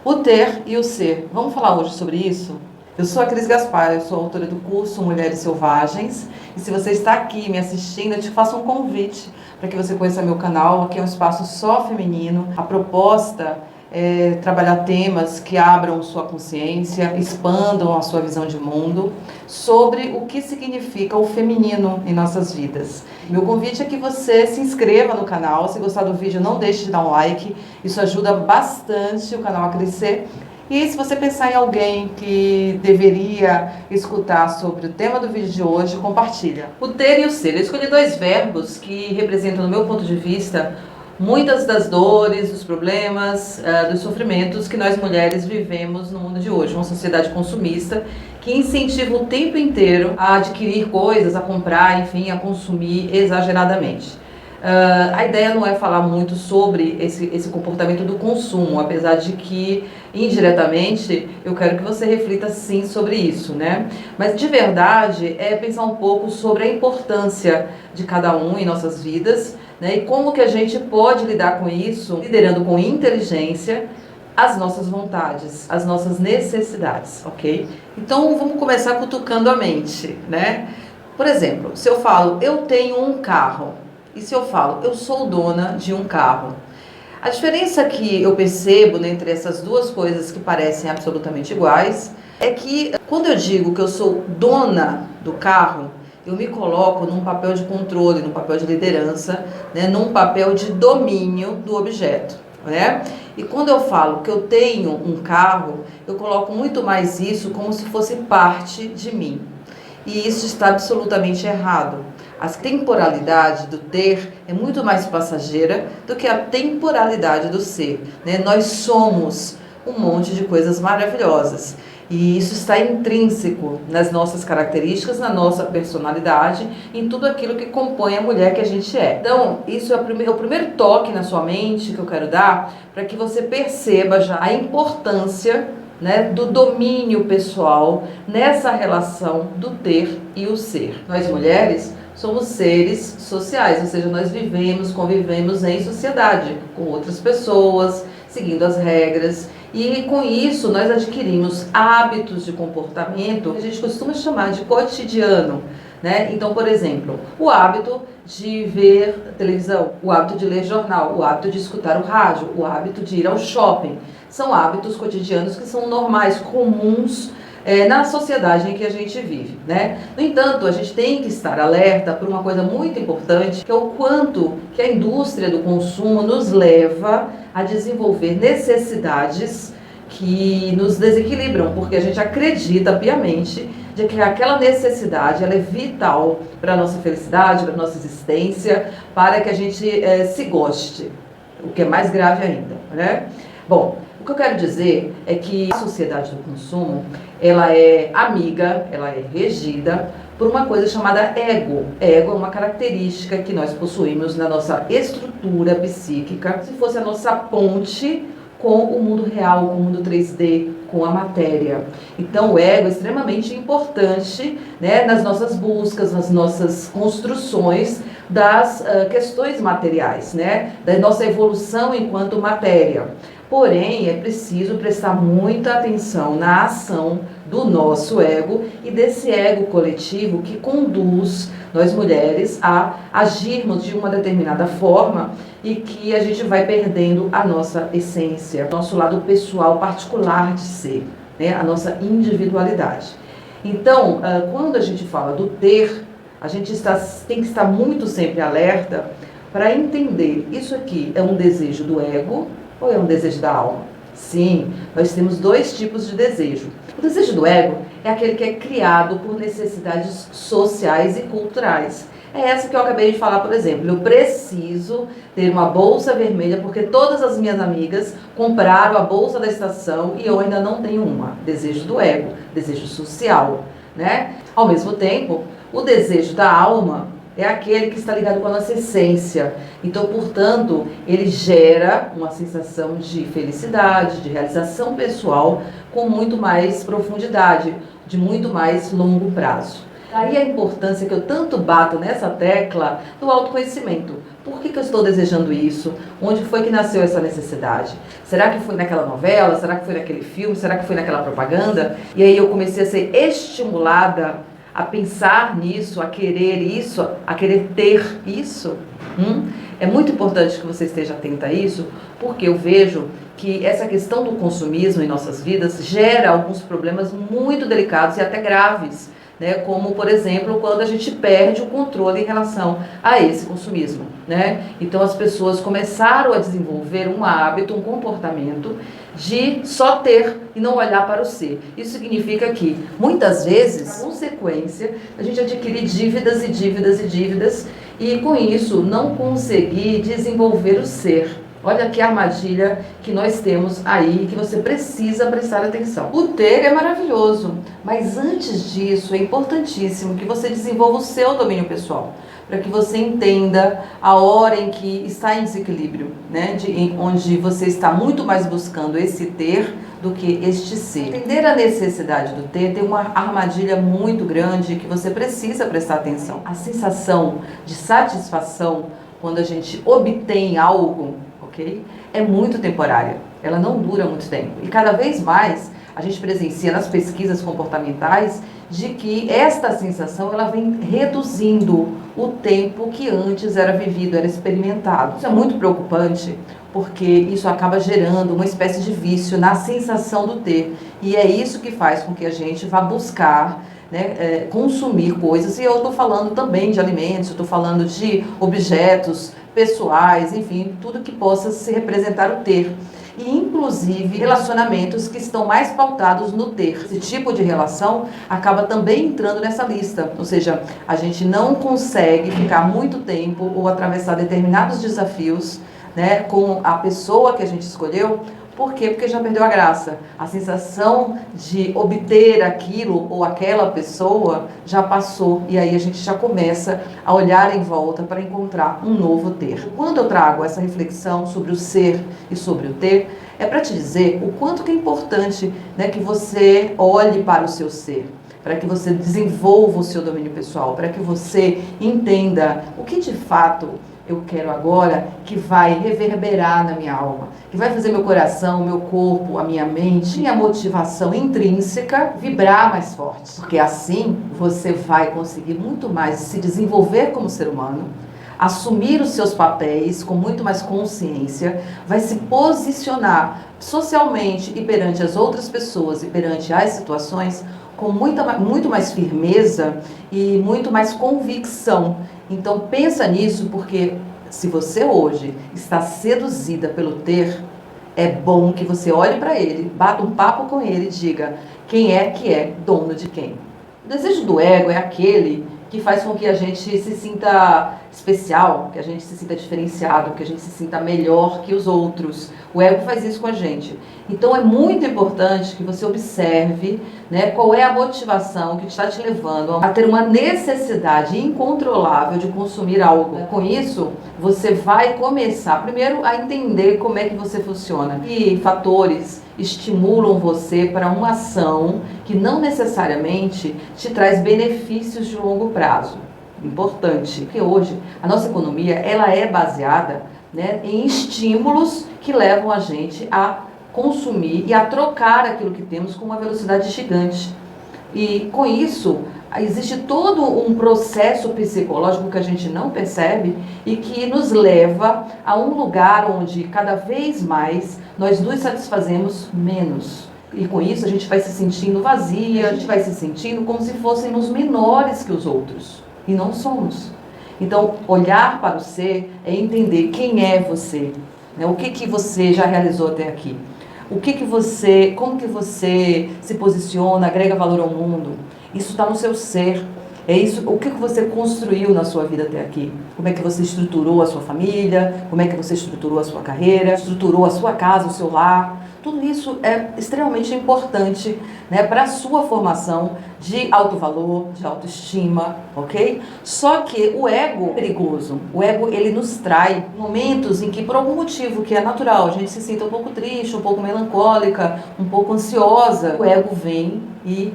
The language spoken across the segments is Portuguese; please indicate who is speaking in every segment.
Speaker 1: O ter e o ser. Vamos falar hoje sobre isso? Eu sou a Cris Gaspar, eu sou autora do curso Mulheres Selvagens. E se você está aqui me assistindo, eu te faço um convite para que você conheça meu canal. Aqui é um espaço só feminino. A proposta é trabalhar temas que abram sua consciência, expandam a sua visão de mundo sobre o que significa o feminino em nossas vidas. Meu convite é que você se inscreva no canal. Se gostar do vídeo, não deixe de dar um like. Isso ajuda bastante o canal a crescer. E se você pensar em alguém que deveria escutar sobre o tema do vídeo de hoje, compartilha. O ter e o ser. Eu escolhi dois verbos que representam, no meu ponto de vista, muitas das dores, dos problemas, dos sofrimentos que nós mulheres vivemos no mundo de hoje. Uma sociedade consumista que incentiva o tempo inteiro a adquirir coisas, a comprar, enfim, a consumir exageradamente. A ideia não é falar muito sobre esse comportamento do consumo, apesar de que, indiretamente, eu quero que você reflita sim sobre isso, né? Mas, de verdade, é pensar um pouco sobre a importância de cada um em nossas vidas, né? E como que a gente pode lidar com isso, liderando com inteligência as nossas vontades, as nossas necessidades, ok? Então, vamos começar cutucando a mente, né? Por exemplo, se eu falo, eu tenho um carro, e se eu falo, eu sou dona de um carro? A diferença que eu percebo, né, entre essas duas coisas que parecem absolutamente iguais é que quando eu digo que eu sou dona do carro, eu me coloco num papel de controle, num papel de liderança, né, num papel de domínio do objeto, né? E quando eu falo que eu tenho um carro, eu coloco muito mais isso como se fosse parte de mim. E isso está absolutamente errado. A temporalidade do ter é muito mais passageira do que a temporalidade do ser, né? Nós somos um monte de coisas maravilhosas. E isso está intrínseco nas nossas características, na nossa personalidade, em tudo aquilo que compõe a mulher que a gente é. Então, isso é o primeiro toque na sua mente que eu quero dar para que você perceba já a importância, né, do domínio pessoal nessa relação do ter e o ser. Nós mulheres somos seres sociais, ou seja, nós vivemos, convivemos em sociedade com outras pessoas, seguindo as regras, e com isso nós adquirimos hábitos de comportamento que a gente costuma chamar de cotidiano, né? Então, por exemplo, o hábito de ver televisão, o hábito de ler jornal, o hábito de escutar o rádio, o hábito de ir ao shopping. São hábitos cotidianos que são normais, comuns na sociedade em que a gente vive, né? No entanto, a gente tem que estar alerta por uma coisa muito importante, que é o quanto que a indústria do consumo nos leva a desenvolver necessidades que nos desequilibram, porque a gente acredita piamente de que aquela necessidade ela é vital para a nossa felicidade, para a nossa existência, para que a gente se goste, o que é mais grave ainda, né? Bom, o que eu quero dizer é que a sociedade do consumo, ela é amiga, ela é regida por uma coisa chamada ego. Ego é uma característica que nós possuímos na nossa estrutura psíquica, se fosse a nossa ponte com o mundo real, com o mundo 3D, com a matéria. Então o ego é extremamente importante, né, nas nossas buscas, nas nossas construções das questões materiais, né, da nossa evolução enquanto matéria. Porém, é preciso prestar muita atenção na ação do nosso ego e desse ego coletivo que conduz nós mulheres a agirmos de uma determinada forma e que a gente vai perdendo a nossa essência, nosso lado pessoal, particular de ser, né? A nossa individualidade. Então, quando a gente fala do ter, a gente tem que estar muito sempre alerta para entender, isso aqui é um desejo do ego ou é um desejo da alma? Sim, nós temos dois tipos de desejo. O desejo do ego é aquele que é criado por necessidades sociais e culturais. É essa que eu acabei de falar, por exemplo. Eu preciso ter uma bolsa vermelha porque todas as minhas amigas compraram a bolsa da estação e eu ainda não tenho uma. Desejo do ego, desejo social, né? Ao mesmo tempo, o desejo da alma é aquele que está ligado com a nossa essência. Então, portanto, ele gera uma sensação de felicidade, de realização pessoal com muito mais profundidade, de muito mais longo prazo. Daí a importância que eu tanto bato nessa tecla do autoconhecimento. Por que eu estou desejando isso? Onde foi que nasceu essa necessidade? Será que foi naquela novela? Será que foi naquele filme? Será que foi naquela propaganda? E aí eu comecei a ser estimulada a pensar nisso, a querer isso, a querer ter isso. É muito importante que você esteja atenta a isso, porque eu vejo que essa questão do consumismo em nossas vidas gera alguns problemas muito delicados e até graves, né? Como, por exemplo, quando a gente perde o controle em relação a esse consumismo, né? Então as pessoas começaram a desenvolver um hábito, um comportamento de só ter e não olhar para o ser. Isso significa que, muitas vezes, a consequência, a gente adquire dívidas e dívidas e dívidas e, com isso, não conseguir desenvolver o ser. Olha que armadilha que nós temos aí, que você precisa prestar atenção. O ter é maravilhoso, mas antes disso é importantíssimo que você desenvolva o seu domínio pessoal, para que você entenda a hora em que está em desequilíbrio, né? Onde você está muito mais buscando esse ter do que este ser. Entender a necessidade do ter tem uma armadilha muito grande que você precisa prestar atenção. A sensação de satisfação quando a gente obtém algo, é muito temporária, ela não dura muito tempo. E cada vez mais a gente presencia nas pesquisas comportamentais de que esta sensação ela vem reduzindo o tempo que antes era vivido, era experimentado. Isso é muito preocupante, porque isso acaba gerando uma espécie de vício na sensação do ter. E é isso que faz com que a gente vá buscar, né, consumir coisas. E eu estou falando também de alimentos, eu estou falando de objetos pessoais, enfim, tudo que possa se representar o ter. E inclusive relacionamentos que estão mais pautados no ter. Esse tipo de relação acaba também entrando nessa lista, ou seja, a gente não consegue ficar muito tempo ou atravessar determinados desafios, né, com a pessoa que a gente escolheu. Por quê? Porque já perdeu a graça. A sensação de obter aquilo ou aquela pessoa já passou e aí a gente já começa a olhar em volta para encontrar um novo ter. Quando eu trago essa reflexão sobre o ser e sobre o ter, é para te dizer o quanto que é importante, né, que você olhe para o seu ser, para que você desenvolva o seu domínio pessoal, para que você entenda o que de fato eu quero agora, que vai reverberar na minha alma, que vai fazer meu coração, meu corpo, a minha mente, minha motivação intrínseca vibrar mais forte. Porque assim você vai conseguir muito mais se desenvolver como ser humano, assumir os seus papéis com muito mais consciência, vai se posicionar socialmente e perante as outras pessoas e perante as situações com muito mais firmeza e muito mais convicção. Então pensa nisso, porque se você hoje está seduzida pelo ter, é bom que você olhe para ele, bata um papo com ele e diga quem é que é dono de quem. O desejo do ego é aquele que faz com que a gente se sinta especial, que a gente se sinta diferenciado, que a gente se sinta melhor que os outros. O ego faz isso com a gente. Então é muito importante que você observe, né, qual é a motivação que está te levando a ter uma necessidade incontrolável de consumir algo. Com isso, você vai começar primeiro a entender como é que você funciona. Que fatores estimulam você para uma ação que não necessariamente te traz benefícios de longo prazo. Importante, porque hoje a nossa economia ela é baseada, né, em estímulos que levam a gente a consumir e a trocar aquilo que temos com uma velocidade gigante. E com isso existe todo um processo psicológico que a gente não percebe e que nos leva a um lugar onde cada vez mais nós nos satisfazemos menos. E com isso a gente vai se sentindo vazia, a gente vai se sentindo como se fôssemos menores que os outros. E não somos. Então, olhar para o ser é entender quem é você, né? O que você já realizou até aqui. Como que você se posiciona, agrega valor ao mundo. Isso está no seu ser. É isso, o que você construiu na sua vida até aqui? Como é que você estruturou a sua família? Como é que você estruturou a sua carreira? Estruturou a sua casa, o seu lar? Tudo isso é extremamente importante, né, para a sua formação de alto valor, de autoestima, ok? Só que o ego é perigoso. O ego, ele nos trai momentos em que, por algum motivo que é natural, a gente se sinta um pouco triste, um pouco melancólica, um pouco ansiosa. O ego vem e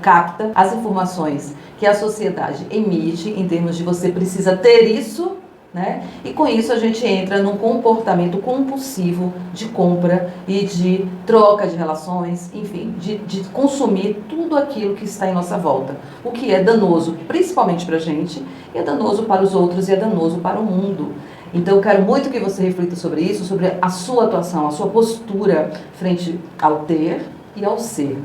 Speaker 1: capta as informações que a sociedade emite em termos de você precisa ter isso, né? E com isso a gente entra num comportamento compulsivo de compra e de troca de relações, enfim, de consumir tudo aquilo que está em nossa volta. O que é danoso, principalmente para a gente, e é danoso para os outros e é danoso para o mundo. Então eu quero muito que você reflita sobre isso, sobre a sua atuação, a sua postura frente ao ter e ao ser.